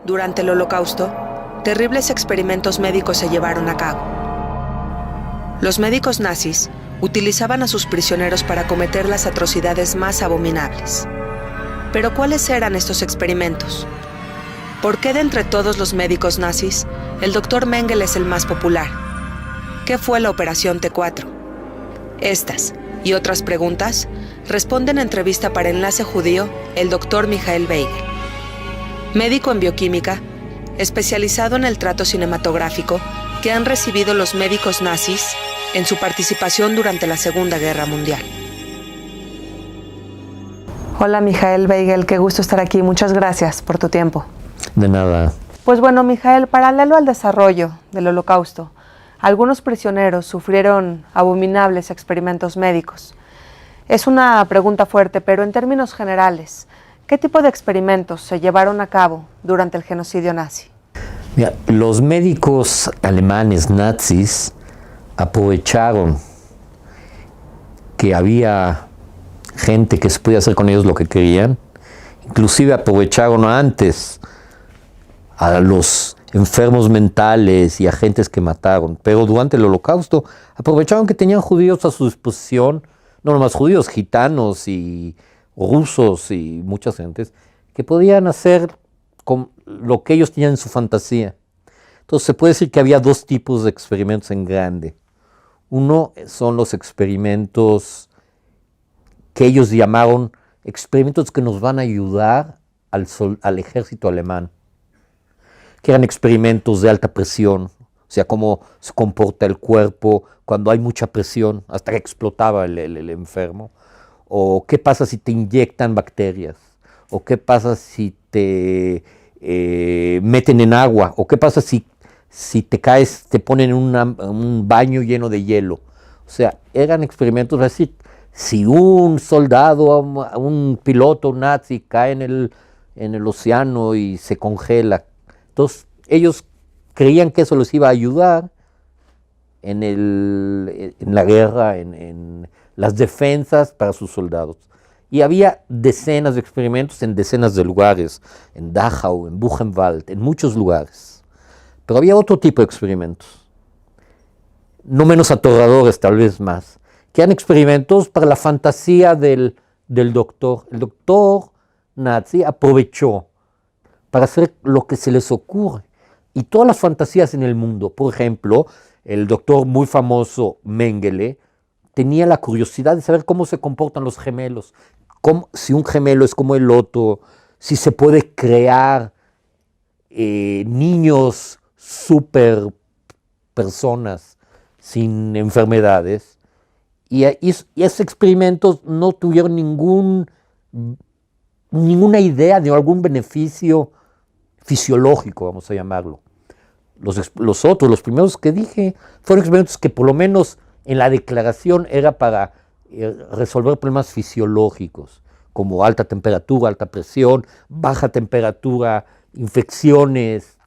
Durante el Holocausto, terribles experimentos médicos se llevaron a cabo. Los médicos nazis utilizaban a sus prisioneros para cometer las atrocidades más abominables. Pero ¿cuáles eran estos experimentos? ¿Por qué de entre todos los médicos nazis, el Dr. Mengele es el más popular? ¿Qué fue la Operación T4? Estas y otras preguntas responde en entrevista para Enlace Judío el Dr. Michael Weigel, médico en bioquímica, especializado en el trato cinematográfico que han recibido los médicos nazis en su participación durante la Segunda Guerra Mundial. Hola Michael Weigel, qué gusto estar aquí. Muchas gracias por tu tiempo. De nada. Pues bueno, Michael, paralelo al desarrollo del Holocausto, algunos prisioneros sufrieron abominables experimentos médicos. Es una pregunta fuerte, pero en términos generales, ¿qué tipo de experimentos se llevaron a cabo durante el genocidio nazi? Mira, los médicos alemanes nazis aprovecharon que había gente que se podía hacer con ellos lo que querían, inclusive aprovecharon antes a los enfermos mentales y a gentes que mataron, pero durante el Holocausto aprovecharon que tenían judíos a su disposición, no nomás judíos, gitanos y rusos y muchas gentes, que podían hacer con lo que ellos tenían en su fantasía. Entonces se puede decir que había dos tipos de experimentos en grande. Uno son los experimentos que ellos llamaron experimentos que nos van a ayudar al ejército alemán, que eran experimentos de alta presión, o sea, cómo se comporta el cuerpo cuando hay mucha presión, hasta que explotaba el enfermo, o qué pasa si te inyectan bacterias, o qué pasa si te meten en agua, o qué pasa si te caes, te ponen en un baño lleno de hielo. O sea, eran experimentos, es decir, si un soldado, un piloto nazi cae en el océano y se congela, entonces ellos creían que eso les iba a ayudar en la guerra, en las defensas para sus soldados. Y había decenas de experimentos en decenas de lugares, en Dachau, en Buchenwald, en muchos lugares. Pero había otro tipo de experimentos, no menos aterradores, tal vez más, que eran experimentos para la fantasía del doctor. El doctor nazi aprovechó para hacer lo que se les ocurre. Y todas las fantasías en el mundo, por ejemplo, el doctor muy famoso Mengele tenía la curiosidad de saber cómo se comportan los gemelos, si un gemelo es como el otro, si se puede crear niños super personas sin enfermedades. Y esos experimentos no tuvieron ninguna idea de algún beneficio fisiológico, vamos a llamarlo. Los primeros que dije, fueron experimentos que por lo menos en la declaración era para resolver problemas fisiológicos, como alta temperatura, alta presión, baja temperatura, infecciones,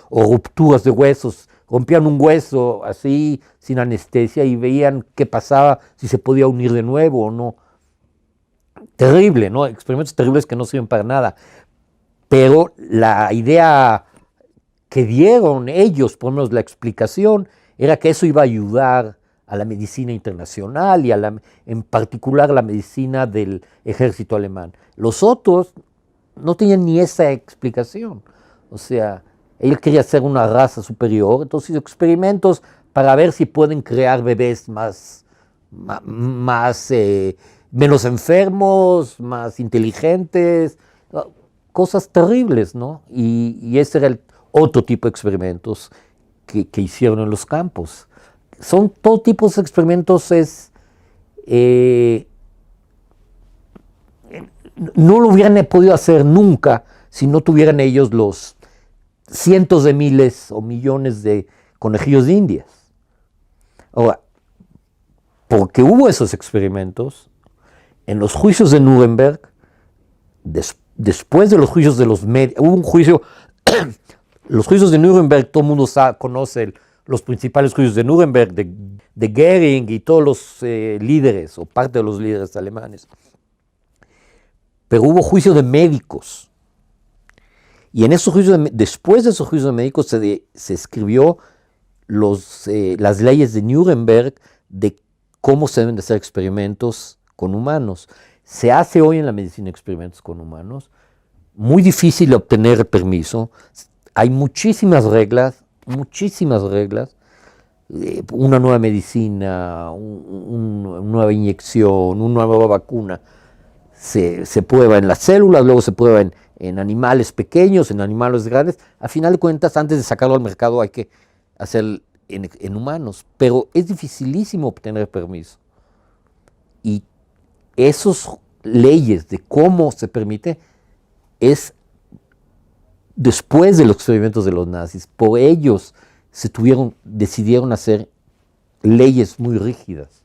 o rupturas de huesos. Rompían un hueso así, sin anestesia, y veían qué pasaba, si se podía unir de nuevo o no. Terrible, ¿no? Experimentos terribles que no sirven para nada. Pero la idea que dieron ellos, por lo menos la explicación, era que eso iba a ayudar a la medicina internacional y en particular a la medicina del ejército alemán. Los otros no tenían ni esa explicación. O sea, él quería ser una raza superior, entonces hizo experimentos para ver si pueden crear bebés menos enfermos, más inteligentes, cosas terribles, ¿no? Y ese era el otro tipo de experimentos que hicieron en los campos. Son todo tipo de experimentos, no lo hubieran podido hacer nunca si no tuvieran ellos los cientos de miles o millones de conejillos de indias. Ahora, porque hubo esos experimentos, en los juicios de Nuremberg, después de los juicios de hubo un juicio, los juicios de Nuremberg, todo el mundo conoce los principales juicios de Nuremberg, de Goering y todos los líderes, o parte de los líderes alemanes. Pero hubo juicio de médicos, Y en esos juicios, después de esos juicios médicos se escribió las leyes de Nuremberg de cómo se deben de hacer experimentos con humanos. Se hace hoy en la medicina experimentos con humanos, muy difícil obtener permiso, hay muchísimas reglas, una nueva medicina, una nueva inyección, una nueva vacuna, se prueba en las células, luego se prueba en animales pequeños, en animales grandes. A final de cuentas, antes de sacarlo al mercado hay que hacer en humanos, pero es dificilísimo obtener permiso. Y esas leyes de cómo se permite es después de los experimentos de los nazis. Por ellos decidieron hacer leyes muy rígidas,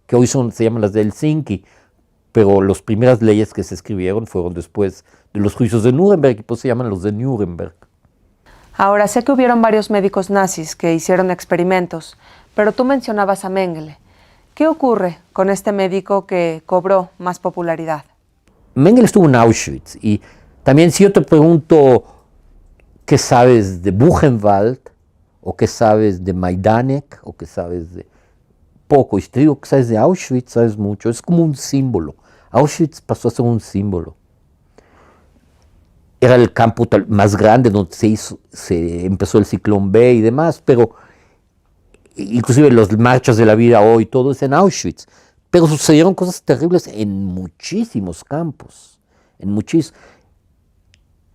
que hoy se llaman las de Helsinki, pero las primeras leyes que se escribieron fueron después de los juicios de Nuremberg, y pues se llaman los de Nuremberg. Ahora, sé que hubieron varios médicos nazis que hicieron experimentos, pero tú mencionabas a Mengele. ¿Qué ocurre con este médico que cobró más popularidad? Mengele estuvo en Auschwitz, y también si yo te pregunto qué sabes de Buchenwald, o qué sabes de Majdanek, o qué sabes de poco, y te digo que sabes de Auschwitz, sabes mucho, es como un símbolo. Auschwitz pasó a ser un símbolo. Era el campo más grande donde se empezó el Ciclón B y demás, pero inclusive los marchas de la vida hoy, todo es en Auschwitz. Pero sucedieron cosas terribles en muchísimos campos,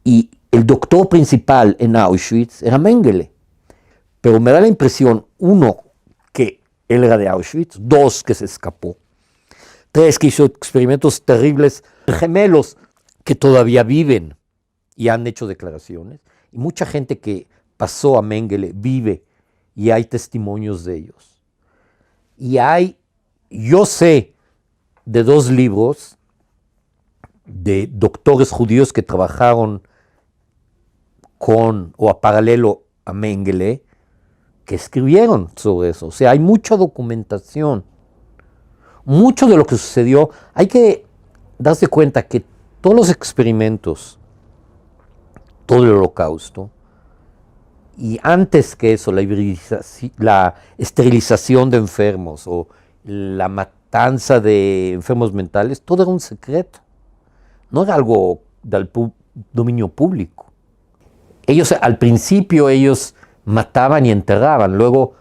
Y el doctor principal en Auschwitz era Mengele. Pero me da la impresión, uno, que él era de Auschwitz, dos, que se escapó, tres, que hizo experimentos terribles, gemelos, que todavía viven y han hecho declaraciones, y mucha gente que pasó a Mengele vive y hay testimonios de ellos. Y yo sé de dos libros de doctores judíos que trabajaron con o a paralelo a Mengele, que escribieron sobre eso. O sea, hay mucha documentación. Mucho de lo que sucedió, hay que darse cuenta que todos los experimentos, todo el Holocausto, y antes que eso, la esterilización de enfermos o la matanza de enfermos mentales, todo era un secreto. No era algo del dominio público. Al principio, ellos mataban y enterraban, luego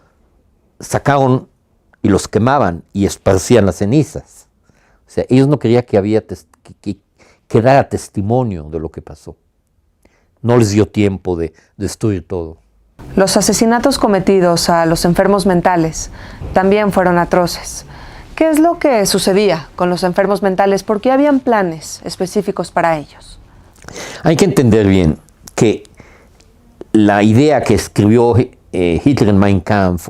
sacaron y los quemaban y esparcían las cenizas. O sea, ellos no querían que quedara testimonio de lo que pasó. No les dio tiempo de destruir todo. Los asesinatos cometidos a los enfermos mentales también fueron atroces. ¿Qué es lo que sucedía con los enfermos mentales? ¿Por qué habían planes específicos para ellos? Hay que entender bien que la idea que escribió Hitler en Mein Kampf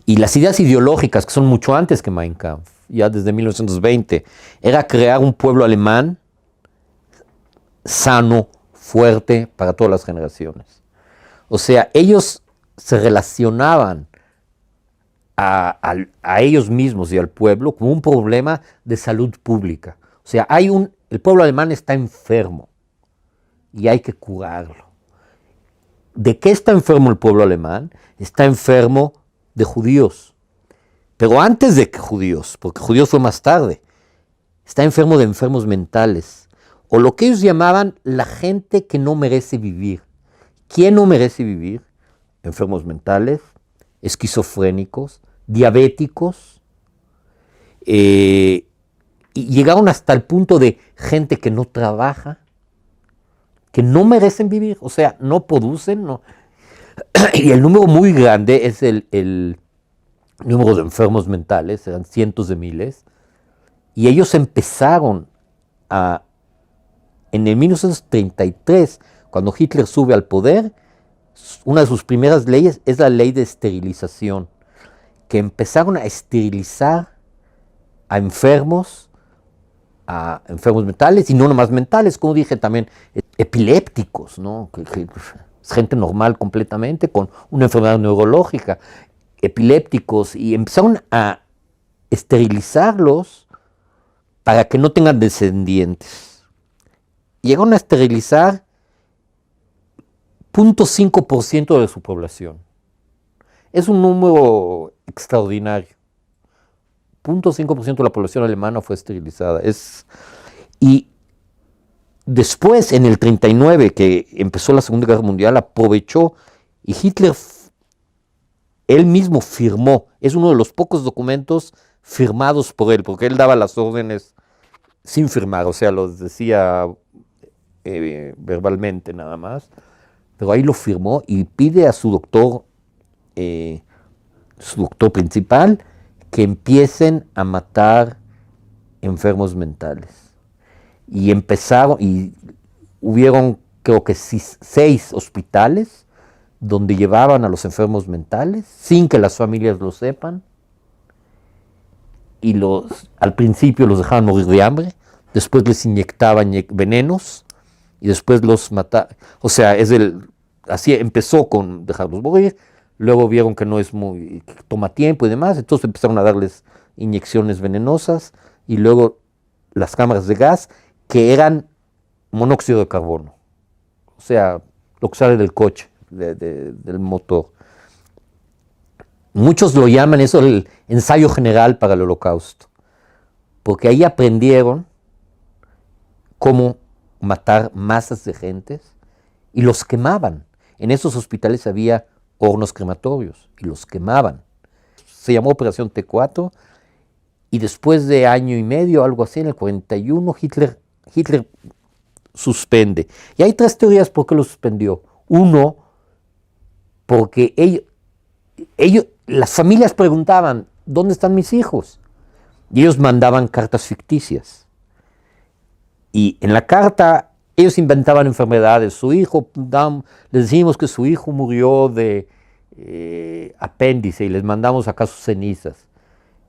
y las ideas ideológicas que son mucho antes que Mein Kampf, ya desde 1920, era crear un pueblo alemán sano, fuerte para todas las generaciones. O sea, ellos se relacionaban a ellos mismos y al pueblo como un problema de salud pública. O sea, el pueblo alemán está enfermo y hay que curarlo. ¿De qué está enfermo el pueblo alemán? Está enfermo de judíos. Pero antes de que judíos, porque judíos fue más tarde, está enfermo de enfermos mentales, o lo que ellos llamaban la gente que no merece vivir. ¿Quién no merece vivir? Enfermos mentales, esquizofrénicos, diabéticos, y llegaron hasta el punto de gente que no trabaja, que no merecen vivir, o sea, no producen, no. Y el número muy grande es el número de enfermos mentales, eran cientos de miles, y ellos empezaron en el 1933, cuando Hitler sube al poder, una de sus primeras leyes es la ley de esterilización, que empezaron a esterilizar a enfermos mentales, y no nomás mentales, como dije también, epilépticos, ¿no? Que es gente normal completamente, con una enfermedad neurológica, epilépticos, y empezaron a esterilizarlos para que no tengan descendientes. Llegaron a esterilizar 0.5% de su población. Es un número extraordinario. 0.5% de la población alemana fue esterilizada. Y después, en el 39, que empezó la Segunda Guerra Mundial, aprovechó y Hitler, él mismo firmó, es uno de los pocos documentos firmados por él, porque él daba las órdenes sin firmar, o sea, los decía verbalmente nada más, pero ahí lo firmó y pide a su doctor principal, que empiecen a matar enfermos mentales. Y hubieron creo que 6 hospitales donde llevaban a los enfermos mentales sin que las familias lo sepan, y al principio los dejaban morir de hambre, después les inyectaban venenos y después los mataban. O sea, así empezó con dejarlos morir. Luego vieron que que toma tiempo y demás, entonces empezaron a darles inyecciones venenosas y luego las cámaras de gas que eran monóxido de carbono, o sea, lo que sale del coche, del motor. Muchos lo llaman eso el ensayo general para el Holocausto, porque ahí aprendieron cómo matar masas de gentes y los quemaban. En esos hospitales había hornos crematorios y los quemaban. Se llamó Operación T4 y después de año y medio, algo así, en el 41, Hitler suspende. Y hay 3 teorías por qué lo suspendió. Uno, porque las familias preguntaban, ¿dónde están mis hijos? Y ellos mandaban cartas ficticias. Y en la carta ellos inventaban enfermedades. Su hijo, les decimos que su hijo murió de apéndice y les mandamos acá sus cenizas.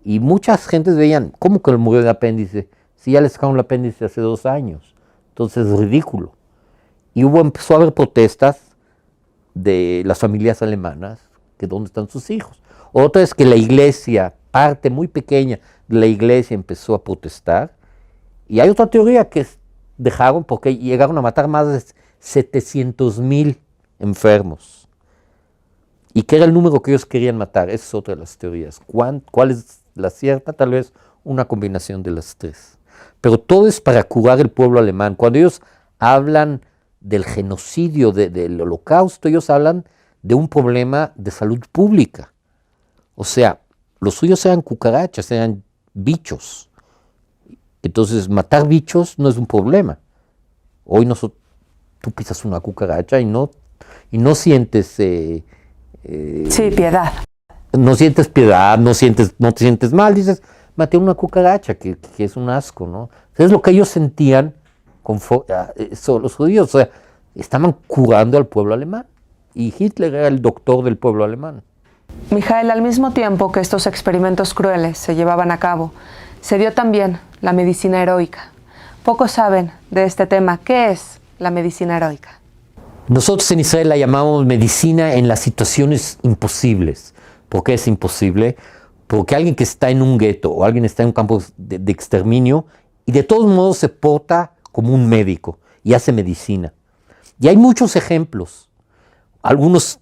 Y muchas gentes veían, ¿cómo que murió de apéndice? Si ya le sacaron el apéndice hace 2 años. Entonces es ridículo. Y empezó a haber protestas de las familias alemanas, que dónde están sus hijos. Otra es que la iglesia, parte muy pequeña de la iglesia empezó a protestar. Y hay otra teoría que dejaron porque llegaron a matar más de 700,000 enfermos. ¿Y qué era el número que ellos querían matar? Esa es otra de las teorías. ¿Cuál es la cierta? Tal vez una combinación de las 3. Pero todo es para curar el pueblo alemán. Cuando ellos hablan del genocidio, del Holocausto, ellos hablan de un problema de salud pública. O sea, los suyos eran cucarachas, eran bichos. Entonces, matar bichos no es un problema. Hoy tú pisas una cucaracha y no sientes... sí, piedad. No sientes piedad, no te sientes mal, dices, maté una cucaracha, que es un asco, ¿no? Es lo que ellos sentían los judíos, o sea, estaban curando al pueblo alemán. Y Hitler era el doctor del pueblo alemán. Mijael, al mismo tiempo que estos experimentos crueles se llevaban a cabo, se dio también la medicina heroica. Pocos saben de este tema. ¿Qué es la medicina heroica? Nosotros en Israel la llamamos medicina en las situaciones imposibles. ¿Por qué es imposible? Porque alguien que está en un gueto o alguien está en un campo de exterminio y de todos modos se porta como un médico y hace medicina. Y hay muchos ejemplos. Algunos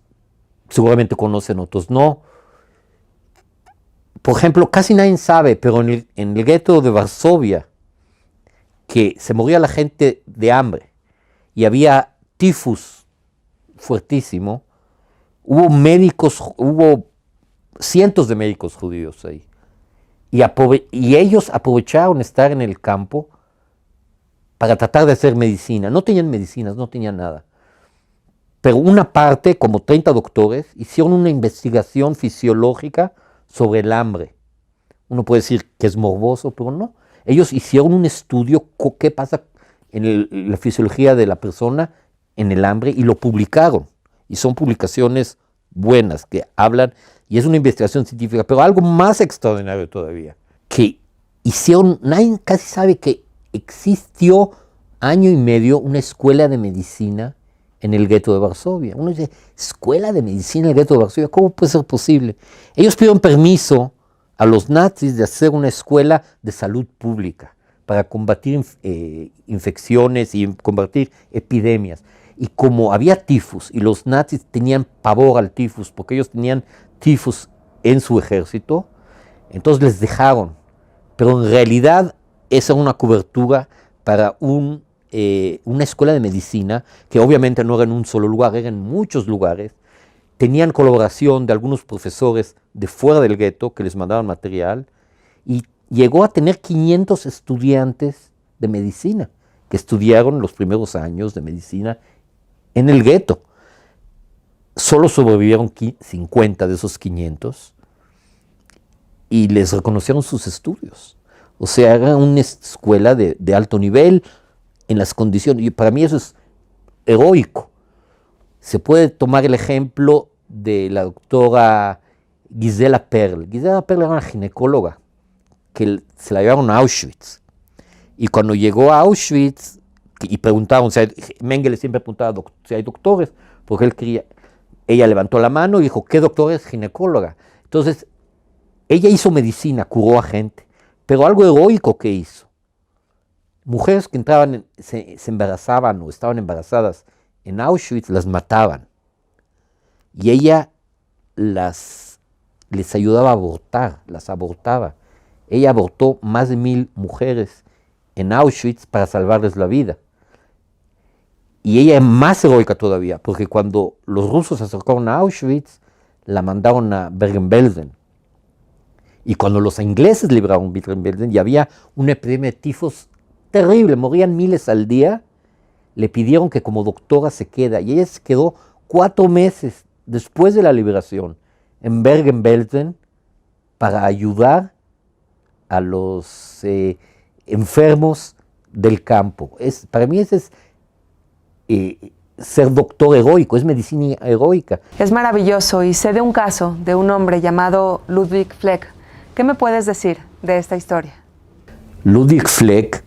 seguramente conocen, otros no. Por ejemplo, casi nadie sabe, pero en el gueto de Varsovia, que se moría la gente de hambre y había tifus fuertísimo, hubo cientos de médicos judíos ahí. Y ellos aprovecharon estar en el campo para tratar de hacer medicina. No tenían medicinas, no tenían nada. Pero una parte, como 30 doctores, hicieron una investigación fisiológica sobre el hambre. Uno puede decir que es morboso, pero no. Ellos hicieron un estudio qué pasa en la fisiología de la persona en el hambre y lo publicaron. Y son publicaciones buenas que hablan, y es una investigación científica, pero algo más extraordinario todavía, que nadie casi sabe que existió año y medio una escuela de medicina en el gueto de Varsovia. Uno dice, ¿escuela de medicina en el gueto de Varsovia? ¿Cómo puede ser posible? Ellos pidieron permiso a los nazis de hacer una escuela de salud pública para combatir infecciones y combatir epidemias. Y como había tifus, y los nazis tenían pavor al tifus, porque ellos tenían tifus en su ejército, entonces les dejaron. Pero en realidad esa era una cobertura para una escuela de medicina, que obviamente no era en un solo lugar, era en muchos lugares. Tenían colaboración de algunos profesores de fuera del gueto que les mandaban material, y llegó a tener 500 estudiantes de medicina que estudiaron los primeros años de medicina en el gueto. Solo sobrevivieron 50 de esos 500 y les reconocieron sus estudios. O sea, era una escuela de alto nivel en las condiciones, y para mí eso es heroico. Se puede tomar el ejemplo de la doctora Gisela Perl. Gisela Perl era una ginecóloga que se la llevaron a Auschwitz. Y cuando llegó a Auschwitz, y preguntaron, Mengele siempre preguntaba si hay doctores, porque él quería, ella levantó la mano y dijo, ¿qué doctor es? Ginecóloga. Entonces, ella hizo medicina, curó a gente, pero algo heroico que hizo. Mujeres que entraban, se embarazaban o estaban embarazadas en Auschwitz, las mataban. Y ella les ayudaba a abortar, las abortaba. Ella abortó más de 1000 mujeres en Auschwitz para salvarles la vida. Y ella es más heroica todavía, porque cuando los rusos se acercaron a Auschwitz, la mandaron a Bergen-Belsen. Y cuando los ingleses libraron Bergen-Belsen y había una epidemia de tifus terrible, morían miles al día, le pidieron que como doctora se queda. Y ella se quedó 4 meses después de la liberación en Bergen-Belsen para ayudar a los enfermos del campo. Para mí ese es ser doctor heroico, es medicina heroica. Es maravilloso, y sé de un caso de un hombre llamado Ludwig Fleck. ¿Qué me puedes decir de esta historia? Ludwig Fleck,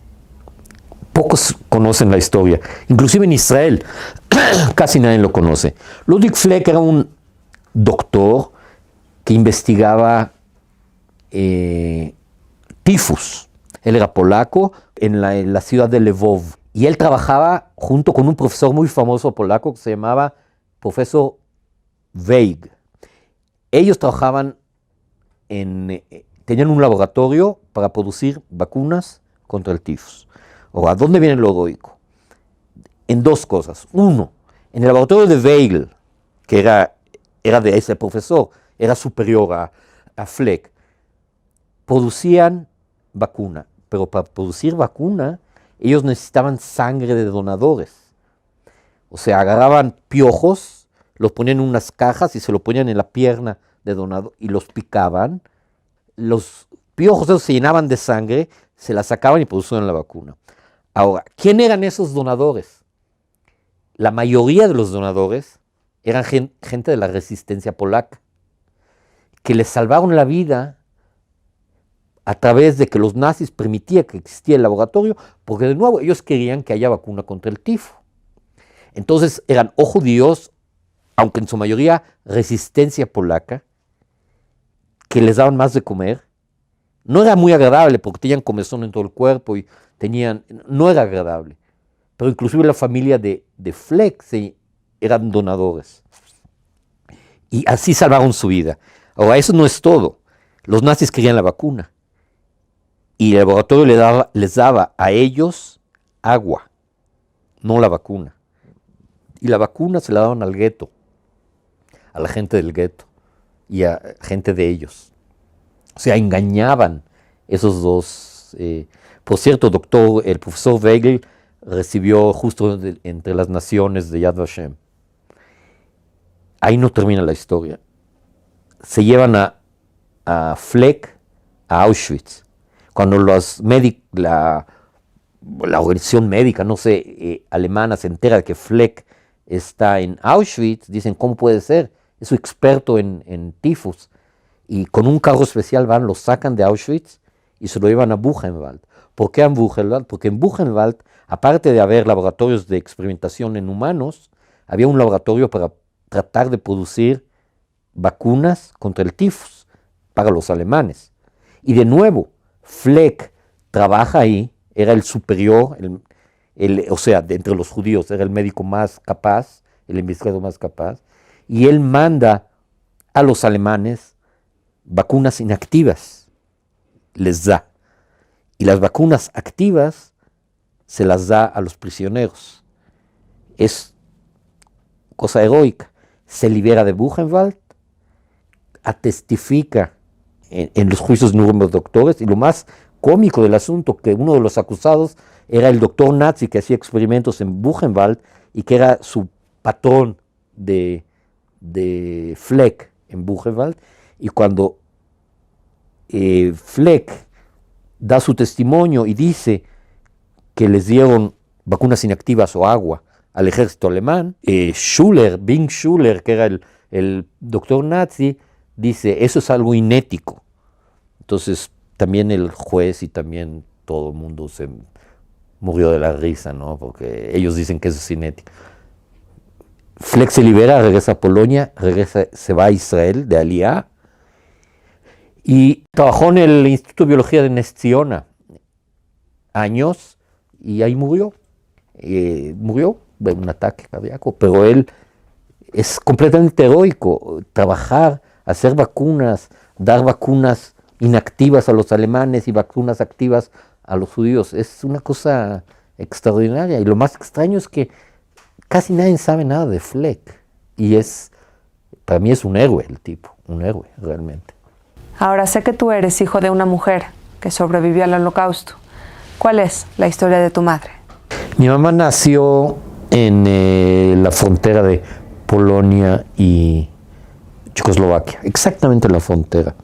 pocos conocen la historia, inclusive en Israel casi nadie lo conoce. Ludwig Fleck era un doctor que investigaba tifus. Él era polaco en la ciudad de Lvov. Y él trabajaba junto con un profesor muy famoso polaco que se llamaba profesor Weig. Ellos trabajaban tenían un laboratorio para producir vacunas contra el tifus. Ahora, ¿a dónde viene lo heroico? En 2 cosas. Uno, en el laboratorio de Weigl, que era de ese profesor, era superior a Fleck, producían vacuna, pero para producir vacuna ellos necesitaban sangre de donadores. O sea, agarraban piojos, los ponían en unas cajas y se lo ponían en la pierna de donador y los picaban. Los piojos esos se llenaban de sangre, se la sacaban y producían la vacuna. Ahora, ¿quién eran esos donadores? La mayoría de los donadores eran gente de la resistencia polaca, que les salvaron la vida a través de que los nazis permitían que existiera el laboratorio, porque de nuevo ellos querían que haya vacuna contra el tifo. Entonces eran o judíos, aunque en su mayoría resistencia polaca, que les daban más de comer. No era muy agradable porque tenían comezón en todo el cuerpo y no era agradable. Pero inclusive la familia de Fleck eran donadores. Y así salvaron su vida. Ahora, eso no es todo. Los nazis querían la vacuna. Y el laboratorio les daba a ellos agua, no la vacuna. Y la vacuna se la daban al gueto, a la gente del gueto y a gente de ellos. O sea, engañaban esos dos. Por cierto, el profesor Weigl recibió justo entre las naciones de Yad Vashem. Ahí no termina la historia. Se llevan a Fleck a Auschwitz. Cuando la organización médica, no sé, alemana se entera de que Fleck está en Auschwitz, dicen, ¿cómo puede ser? Es un experto en tifus. Y con un carro especial lo sacan de Auschwitz y se lo llevan a Buchenwald. ¿Por qué a Buchenwald? Porque en Buchenwald, aparte de haber laboratorios de experimentación en humanos, había un laboratorio para tratar de producir vacunas contra el tifus para los alemanes. Y de nuevo, Fleck trabaja ahí, era el superior, o sea, de entre los judíos, era el médico más capaz, el investigador más capaz, y él manda a los alemanes vacunas inactivas, les da. Y las vacunas activas se las da a los prisioneros. Es cosa heroica. Se libera de Buchenwald, testifica en los juicios de Nuremberg doctores, y lo más cómico del asunto, que uno de los acusados era el doctor nazi que hacía experimentos en Buchenwald y que era su patrón de Fleck en Buchenwald, y cuando Fleck da su testimonio y dice que les dieron vacunas inactivas o agua al ejército alemán, Bing Schuller, que era el doctor nazi, dice, eso es algo inético. Entonces también el juez y también todo el mundo se murió de la risa, ¿no? Porque ellos dicen que eso es inético. Fleck se libera, regresa a Polonia, se va a Israel de Aliyah, y trabajó en el Instituto de Biología de Ness Ziona años, y ahí murió. Murió de un ataque cardíaco, pero él es completamente heroico. Trabajar, hacer vacunas, dar vacunas inactivas a los alemanes y vacunas activas a los judíos, es una cosa extraordinaria. Y lo más extraño es que casi nadie sabe nada de Fleck, y para mí es un héroe el tipo, un héroe realmente. Ahora sé que tú eres hijo de una mujer que sobrevivió al Holocausto. ¿Cuál es la historia de tu madre? Mi mamá nació en la frontera de Polonia y Checoslovaquia, exactamente en la frontera,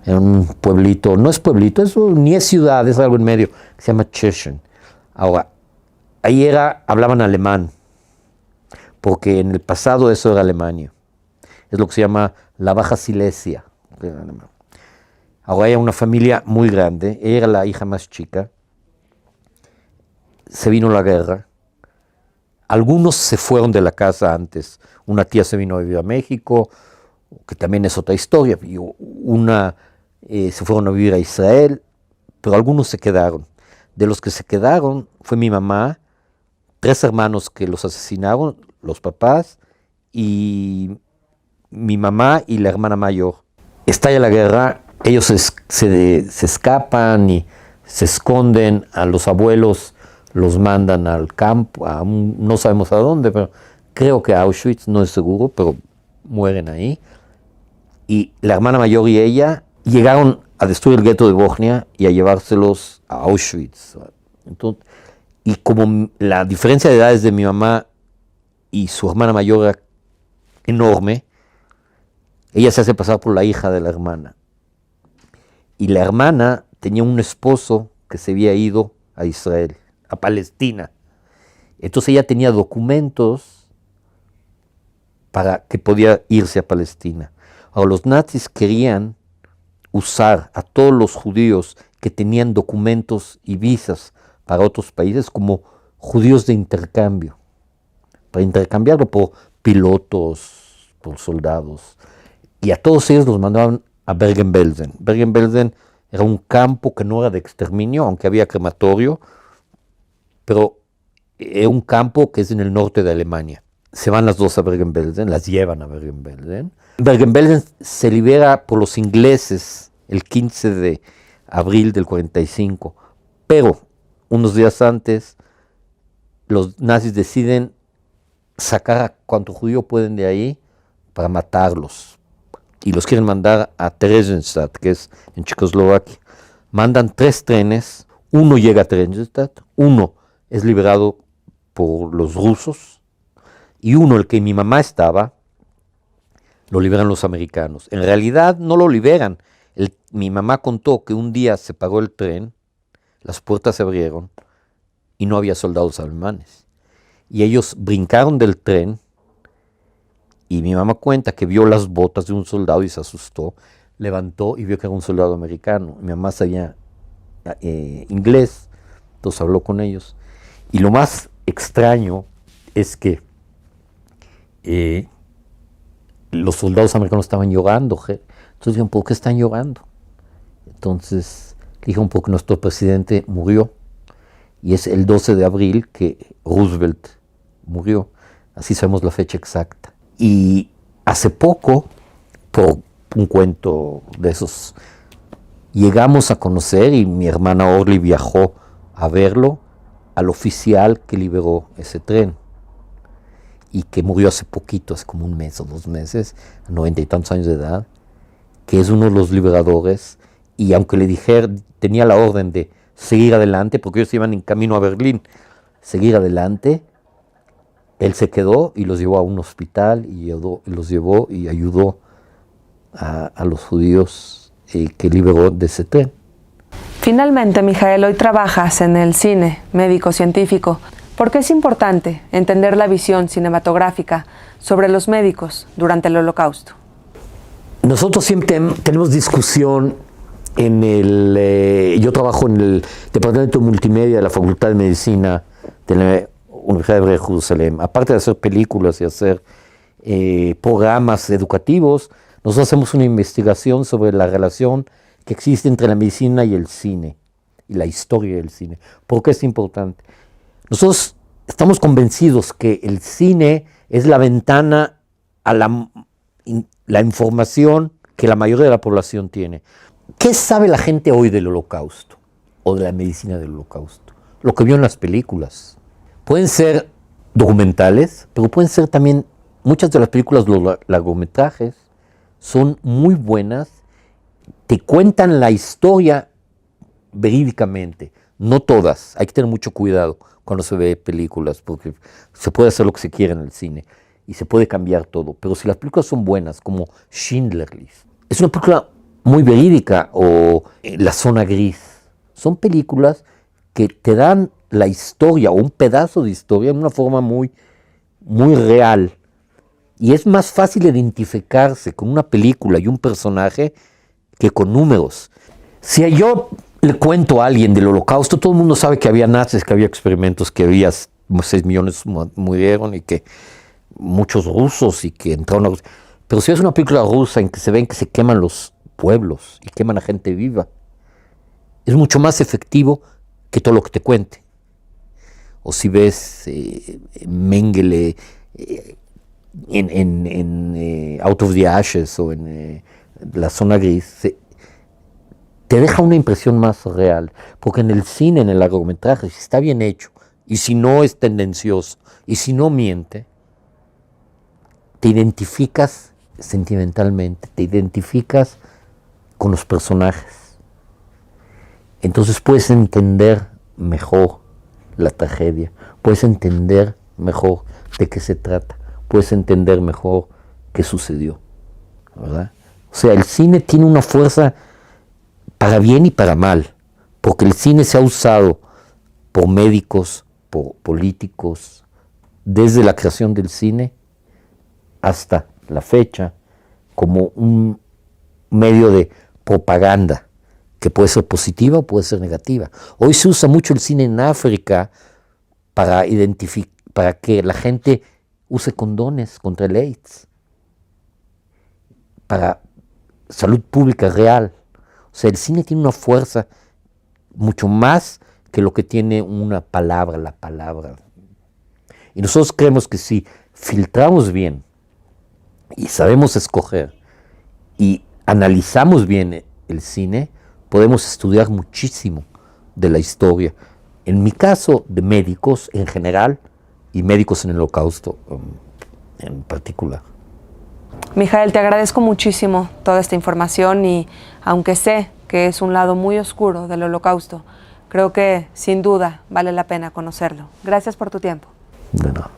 en un pueblito, no es pueblito, ni es ciudad, es algo en medio, que se llama Tschechien. Ahora, ahí hablaban alemán, porque en el pasado eso era Alemania, es lo que se llama la Baja Silesia. Ahora era una familia muy grande, ella era la hija más chica, se vino la guerra, algunos se fueron de la casa antes, una tía se vino a vivir a México, que también es otra historia, y se fueron a vivir a Israel, pero algunos se quedaron. De los que se quedaron fue mi mamá, 3 hermanos que los asesinaron, los papás, y mi mamá y la hermana mayor. Estalla la guerra, ellos se escapan y se esconden, a los abuelos los mandan al campo, no sabemos a dónde, pero creo que a Auschwitz, no es seguro, pero mueren ahí. Y la hermana mayor y ella llegaron a destruir el gueto de Bosnia y a llevárselos a Auschwitz. Entonces, y como la diferencia de edades de mi mamá y su hermana mayor era enorme, ella se hace pasar por la hija de la hermana. Y la hermana tenía un esposo que se había ido a Israel, a Palestina. Entonces ella tenía documentos para que podía irse a Palestina. Ahora, los nazis querían usar a todos los judíos que tenían documentos y visas para otros países como judíos de intercambio, para intercambiarlo por pilotos, por soldados. Y a todos ellos los mandaban a Bergen-Belsen. Bergen-Belsen era un campo que no era de exterminio, aunque había crematorio, pero era un campo que es en el norte de Alemania. Se van las dos a Bergen-Belsen, las llevan a Bergen-Belsen. Bergen-Belsen se libera por los ingleses el 15 de abril del 45, pero unos días antes los nazis deciden sacar a cuanto judío pueden de ahí para matarlos. Y los quieren mandar a Theresienstadt, que es en Checoslovaquia. Mandan 3 trenes, uno llega a Theresienstadt, uno es liberado por los rusos, y uno, el que mi mamá estaba, lo liberan los americanos. En realidad no lo liberan. Mi mamá contó que un día se paró el tren, las puertas se abrieron y no había soldados alemanes. Y ellos brincaron del tren, y mi mamá cuenta que vio las botas de un soldado y se asustó, levantó y vio que era un soldado americano. Mi mamá sabía inglés, entonces habló con ellos. Y lo más extraño es que los soldados americanos estaban llorando. Entonces dijeron, ¿por qué están llorando? Entonces dijeron, porque nuestro presidente murió. y es el 12 de abril que Roosevelt murió. Así sabemos la fecha exacta. Y hace poco, por un cuento de esos, llegamos a conocer, y mi hermana Orly viajó a verlo, al oficial que liberó ese tren y que murió hace poquito, hace como un mes o 2 meses, a 90 y tantos años de edad, que es uno de los liberadores, y aunque le dijeron, tenía la orden de seguir adelante, porque ellos iban en camino a Berlín, seguir adelante, él se quedó y los llevó a un hospital y los llevó y ayudó a los judíos que liberó de ese tren. Finalmente, Mijael, hoy trabajas en el cine médico-científico. ¿Por qué es importante entender la visión cinematográfica sobre los médicos durante el Holocausto? Nosotros siempre tenemos discusión yo trabajo en el Departamento de Multimedia de la Facultad de Medicina de la Universidad Hebrea de Jerusalén. Aparte de hacer películas y hacer programas educativos, nosotros hacemos una investigación sobre la relación que existe entre la medicina y el cine, y la historia del cine. ¿Por qué es importante? Nosotros estamos convencidos que el cine es la ventana a la información que la mayoría de la población tiene. ¿Qué sabe la gente hoy del Holocausto o de la medicina del Holocausto? Lo que vio en las películas. Pueden ser documentales, pero pueden ser también, muchas de las películas, los largometrajes, son muy buenas, te cuentan la historia verídicamente. No todas, hay que tener mucho cuidado cuando se ve películas, porque se puede hacer lo que se quiera en el cine y se puede cambiar todo. Pero si las películas son buenas, como Schindler's List, es una película muy verídica, o La Zona Gris, son películas que te dan la historia o un pedazo de historia en una forma muy, muy real. Y es más fácil identificarse con una película y un personaje que con números. Si yo le cuento a alguien del Holocausto, todo el mundo sabe que había nazis, que había experimentos, que había 6 millones murieron y que muchos rusos y que entraron a Rusia. Pero si es una película rusa en que se ven que se queman los pueblos y queman a gente viva, es mucho más efectivo que todo lo que te cuente. O si ves Mengele en Out of the Ashes o en La Zona Gris, te deja una impresión más real, porque en el cine, en el largometraje, si está bien hecho, y si no es tendencioso, y si no miente, te identificas sentimentalmente, te identificas con los personajes. Entonces puedes entender mejor la tragedia, puedes entender mejor de qué se trata, puedes entender mejor qué sucedió, ¿verdad? O sea, el cine tiene una fuerza para bien y para mal, porque el cine se ha usado por médicos, por políticos, desde la creación del cine hasta la fecha, como un medio de propaganda, que puede ser positiva o puede ser negativa. Hoy se usa mucho el cine en África para que la gente use condones contra el AIDS, para salud pública real. O sea, el cine tiene una fuerza mucho más que lo que tiene una palabra, la palabra. Y nosotros creemos que si filtramos bien y sabemos escoger y analizamos bien el cine, podemos estudiar muchísimo de la historia. En mi caso, de médicos en general y médicos en el Holocausto en particular. Mijael, te agradezco muchísimo toda esta información y aunque sé que es un lado muy oscuro del Holocausto, creo que sin duda vale la pena conocerlo. Gracias por tu tiempo. De nada.